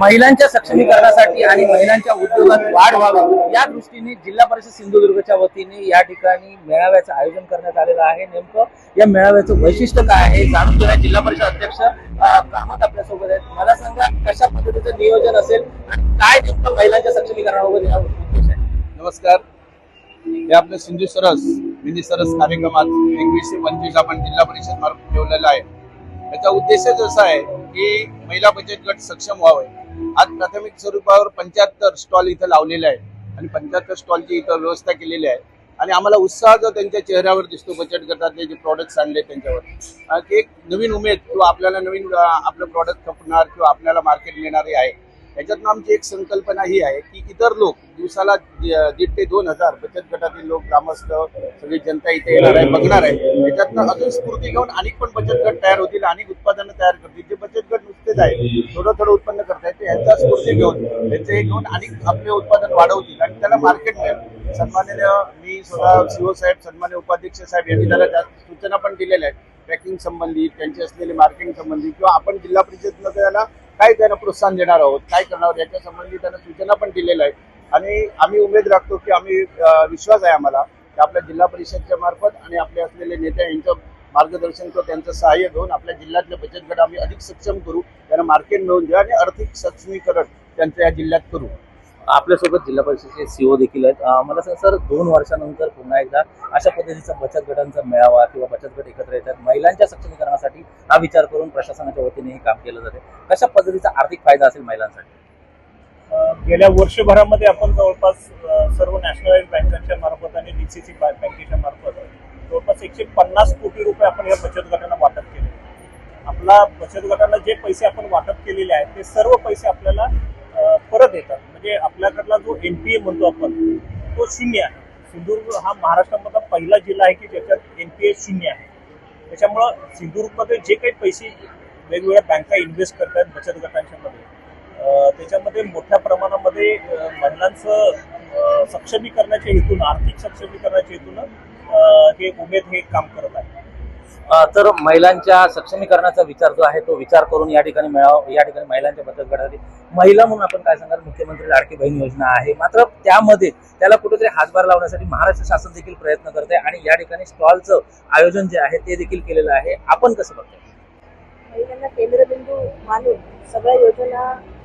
महिलांच्या सक्षमीकरणासाठी आणि महिलांच्या उद्योगात वाढ व्हावी या दृष्टीने जिल्हा परिषद सिंधुदुर्गच्या वतीने या ठिकाणी मेळाव्याचं आयोजन करण्यात आलेलं आहे। नेमकं या मेळाव्याचं वैशिष्ट्य काय आहे जाणून घेण्यात जिल्हा परिषद अध्यक्ष कामत आपल्यासोबत आहेत। मला सांगा कशा पद्धतीचं नियोजन असेल आणि काय नेमकं महिलांच्या सक्षमीकरणाबाबत या उद्देश आहे। नमस्कार, हे आपलं सिंधू सरस मिनी सरस कार्यक्रमात 21 ते 25 आपण जिल्हा परिषद मार्फत ठेवलेला आहे। याचा उद्देशच असा आहे की महिला बचत गट सक्षम व्हावे। आज प्राथमिक स्वरूपावर 75 स्टॉल इथं लावलेले आहेत आणि 75 स्टॉलची इथं व्यवस्था केलेली आहे आणि आम्हाला उत्साह जो त्यांच्या चेहऱ्यावर दिसतो बचत गटातले जे प्रॉडक्ट्स आणले त्यांच्यावर की एक नवीन उमेद किंवा आपल्याला नवीन आपलं प्रॉडक्ट खपणार किंवा आपल्याला मार्केट मिळणारे आहे। याच्यातून आमची एक संकल्पना ही आहे की इतर लोक दिवसाला 1,500 ते 2,000 बचत गटातील लोक ग्रामस्थ सगळी जनता इथे येणार आहे बघणार आहे। याच्यातनं अजून स्फूर्ती घेऊन अनेक पण बचत गट तयार होतील, अनेक उत्पादनं तयार करतील। जे बचत गट नुसतेच आहे थोडं उत्पन्न करतायत ते यांचा स्फूर्ती घेऊन त्यांचे हे घेऊन अनेक आपले उत्पादन वाढवतील आणि त्याला मार्केट मिळेल। सन्माननीय मी स्वतः सीओ साहेब, सन्माननीय उपाध्यक्ष साहेब यांनी त्याला जास्त सूचना पण दिलेल्या आहेत पॅकिंग संबंधित, त्यांची असलेली मार्केटिंग संबंधित किंवा आपण जिल्हा परिषद त्याला काय त्यांना प्रोत्साहन देणार आहोत, काय करणार आहोत याच्या संबंधी त्यांना सूचना पण दिलेल्या आहेत। आणि आम्ही उमेद राखतो की आम्ही विश्वास आहे आम्हाला की आपल्या जिल्हा परिषदच्या मार्फत आणि आपले असलेले नेते यांचं मार्गदर्शन किंवा त्यांचं सहाय्य घेऊन आपल्या जिल्ह्यातले बचत गट आम्ही अधिक सक्षम करू, त्यांना मार्केट मिळवून देऊ आणि आर्थिक सक्षमीकरण त्यांचं या जिल्ह्यात करू। आपल्यासोबत जिल्हा परिषदेचे सीओ देखील आहेत। मला सांगा सर, 2 वर्षानंतर पुन्हा एकदा अशा पद्धतीचा बचत गटांचा मेळावा किंवा बचत गट एकत्र येतात महिलांच्या सक्षमीकरणासाठी हा विचार करून प्रशासनाच्या वतीने हे काम केलं जाते। कशा पद्धतीचा आर्थिक फायदा असेल महिलांसाठी? गेल्या वर्षभरामध्ये आपण जवळपास सर्व नॅशनलाइज बँकांच्या मार्फत आणि डीसीसी बँकेच्या मार्फत जवळपास 150 कोटी रुपये आपण या बचत गटांना वाटप केले। आपला बचत गटांना जे पैसे आपण वाटप केलेले आहेत ते सर्व पैसे आपल्याला परत येतात। म्हणजे आपल्याकडला जो एनपीए म्हणतो आपण तो 0 आहे। सिंधुदुर्ग हा महाराष्ट्रामधला पहिला जिल्हा आहे की ज्याच्यात एनपीए 0 आहे। त्याच्यामुळं सिंधुदुर्गमध्ये जे काही पैसे वेगवेगळ्या बँका इन्व्हेस्ट करतात बचत गटांच्या मध्ये त्याच्यामध्ये मोठ्या प्रमाणामध्ये महिलांचं सक्षमीकरणाच्या हेतून, आर्थिक सक्षमीकरणाच्या हेतून हे उमेद हे काम करत आहे। तर महिलांच्या सक्षमीकरणाचा विचार जो आहे तो विचार करून या ठिकाणी महिलांच्या बचत गटासाठी महिला म्हणून आपण काय सांगाल, मुख्यमंत्री लाडकी बहीण योजना आहे, मात्र त्यामध्ये त्याला कुठेतरी हातभार लावण्यासाठी महाराष्ट्र शासन देखील प्रयत्न करते आणि या ठिकाणी स्टॉलचं आयोजन जे आहे ते देखील केलेलं आहे। आपण कसं बघताय? महिलांना केंद्रबिंदू मानून सगळ्या योजना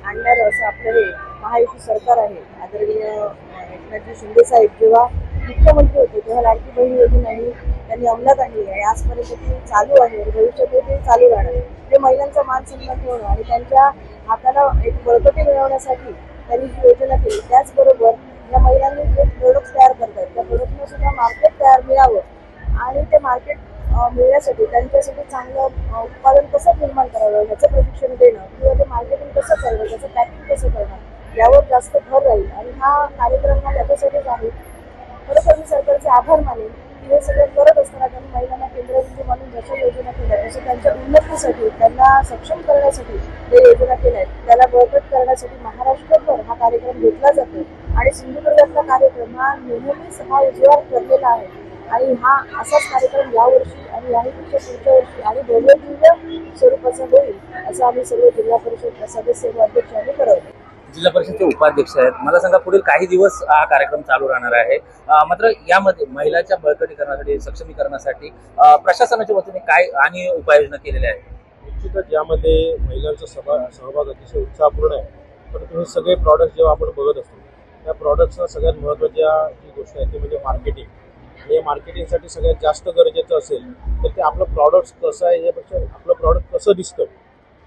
आणणारं असं आपलं हे महायुती सरकार आहे। आदरणीय एकनाथजी शिंदे साहेब जेव्हा मुख्यमंत्री होते तेव्हा लाडकी बहीण योजना त्यांनी अंमलात आणली आहे। आजपर्यंत ती चालू आहे, भविष्यात ते चालू राहणार। ते महिलांचा मान सन्मान ठेवणं आणि त्यांच्या हाताला एक बळकटी मिळवण्यासाठी त्यांनी ही योजना केली। त्याचबरोबर या महिलांनी जे प्रोडक्ट्स तयार करतात त्या प्रोडक्टला सुद्धा मार्केट तयार मिळावं आणि ते मार्केट मिळण्यासाठी त्यांच्यासाठी चांगलं उत्पादन कसं निर्माण करावं याचं प्रशिक्षण देणं किंवा ते मार्केटिंग कसं करावं, त्याचं पॅकिंग कसं करणं यावर जास्त भर राहील आणि हा कार्यक्रम हा त्याच्यासाठीच आहे। खरोखर मी सरकारचे आभार मानेन की हे सगळं करत असताना त्यांनी महिलांना केंद्रबिंदू मानून जशा योजना केल्या तसं त्यांच्या उन्नतीसाठी, त्यांना सक्षम करण्यासाठी जे योजना केल्या आहेत त्याला बळकट करण्यासाठी महाराष्ट्रभर हा कार्यक्रम घेतला जातो आणि सिंधुदुर्गातला कार्यक्रम हा नेहमीच हा उजवार ठरलेला आहे आणि हा असाच कार्यक्रम यावर्षी आणि याहीपेक्षा पुढच्या वर्षी आणि भव्य स्वरूपाचा होईल असं आम्ही सर्व जिल्हा परिषद सदस्य व अध्यक्ष आम्ही ठरवतो। जिल्हा परिषदचे उपाध्यक्ष आहेत। मला सांगा, पुढील काही दिवस हा कार्यक्रम चालू राहणार आहे, मात्र यामध्ये महिलांच्या बळकटीकरणासाठी, सक्षमीकरणासाठी प्रशासनाच्या वतीने काय आणि उपाययोजना केलेल्या आहेत? निश्चितच यामध्ये महिलांचा सहभाग अतिशय उत्साहपूर्ण आहे। परंतु हे सगळे प्रॉडक्ट्स जेव्हा आपण बघत असतो त्या प्रॉडक्ट्सना सगळ्यात महत्त्वाच्या जी गोष्ट आहे ती म्हणजे मार्केटिंग। आणि या मार्केटिंगसाठी सगळ्यात जास्त गरजेचं असेल तर ते आपलं प्रॉडक्ट्स कसं आहे यापेक्षा आपलं प्रॉडक्ट कसं दिसतं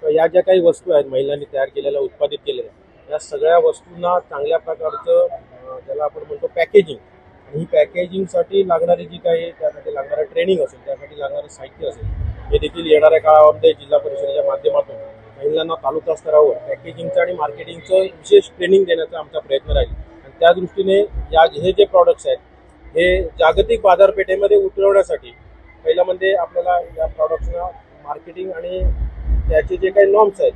तर या ज्या काही वस्तू आहेत महिलांनी तयार केलेल्या, उत्पादित केलेल्या, या सगळ्या वस्तूंना चांगल्या प्रकारचं ज्याला आपण म्हणतो पॅकेजिंग, आणि ही पॅकेजिंगसाठी लागणारी जी काही त्यासाठी लागणारं ट्रेनिंग असेल, त्यासाठी लागणारं साहित्य असेल, हे देखील येणाऱ्या काळामध्ये जिल्हा परिषदेच्या माध्यमातून महिलांना तालुका स्तरावर पॅकेजिंगचं आणि मार्केटिंगचं विशेष ट्रेनिंग देण्याचा आमचा प्रयत्न राहील। आणि त्या दृष्टीने हे जे प्रॉडक्ट्स आहेत हे जागतिक बाजारपेठेमध्ये उतरवण्यासाठी पहिलं म्हणजे आपल्याला या प्रॉडक्ट्सना मार्केटिंग आणि त्याचे जे काही नॉर्म्स आहेत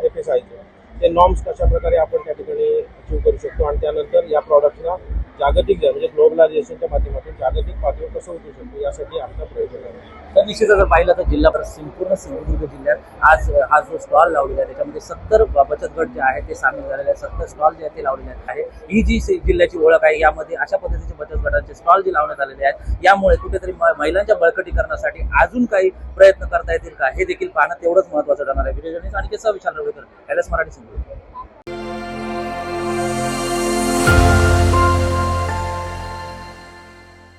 FSIचे ते नॉर्म्स कशा प्रकारे आपण त्या ठिकाणी अचीव करू शकतो आणि त्यानंतर या प्रॉडक्ट्सना जागतिक म्हणजे ग्लोबलायझेशनच्या माध्यमातून जागतिक पातळीवर कसं उतरू शकतो यासाठी आमचा प्रयत्न आहे. तर निश्चितच जर पाहिलं तर जिल्हा परिषद संपूर्ण सिंधुदुर्ग जिल्ह्यात आज हा जो स्टॉल लावलेला आहे त्याच्यामध्ये 70 बचत गट जे आहेत ते सामील झालेले आहेत. 70 स्टॉल जे आहेत ते लावलेले आहेत. ही जी जिल्ह्याची ओळख आहे यामध्ये अशा पद्धतीचे बचत गटांचे स्टॉल जे लावण्यात आलेले आहेत यामुळे कुठेतरी महिलांच्या बळकटीकरणासाठी अजून काही प्रयत्न करता येतील का हे देखील पाहणं तेवढंच महत्त्वाचं ठरणार आहे. व्हिडिओ जर्नलिस्ट आणि विशाल रवळकर, LS मराठी सिंधुदुर्ग.